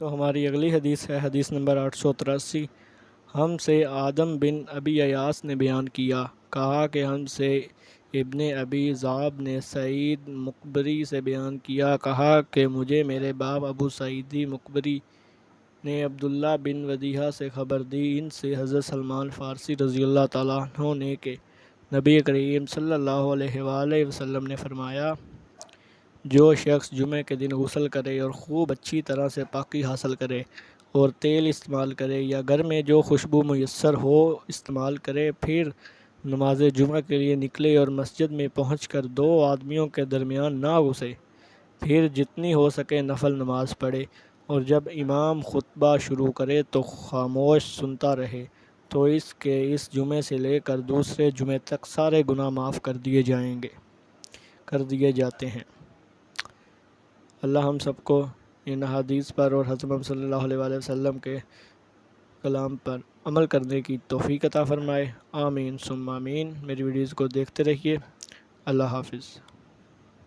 تو ہماری اگلی حدیث ہے حدیث نمبر 883۔ ہم سے آدم بن ابی ایاس نے بیان کیا، کہا کہ ہم سے ابن ابی ذئب نے سعید مقبری سے بیان کیا، کہا کہ مجھے میرے باپ ابو سعید مقبری نے عبداللہ بن ودیعہ سے خبر دی، ان سے حضرت سلمان فارسی رضی اللہ تعالیٰ عنہ نے کہ نبی کریم صلی اللہ علیہ وآلہ وسلم نے فرمایا، جو شخص جمعہ کے دن غسل کرے اور خوب اچھی طرح سے پاکی حاصل کرے اور تیل استعمال کرے یا گھر میں جو خوشبو میسر ہو استعمال کرے، پھر نماز جمعہ کے لیے نکلے اور مسجد میں پہنچ کر دو آدمیوں کے درمیان نہ گھسے، پھر جتنی ہو سکے نفل نماز پڑھے اور جب امام خطبہ شروع کرے تو خاموش سنتا رہے، تو اس کے اس جمعے سے لے کر دوسرے جمعے تک سارے گناہ معاف کر دیے جاتے ہیں۔ اللہ ہم سب کو ان حدیث پر اور حضرت محمد صلی اللہ علیہ وآلہ وسلم کے کلام پر عمل کرنے کی توفیق عطا فرمائے، آمین ثم آمین۔ میری ویڈیوز کو دیکھتے رہیے۔ اللہ حافظ۔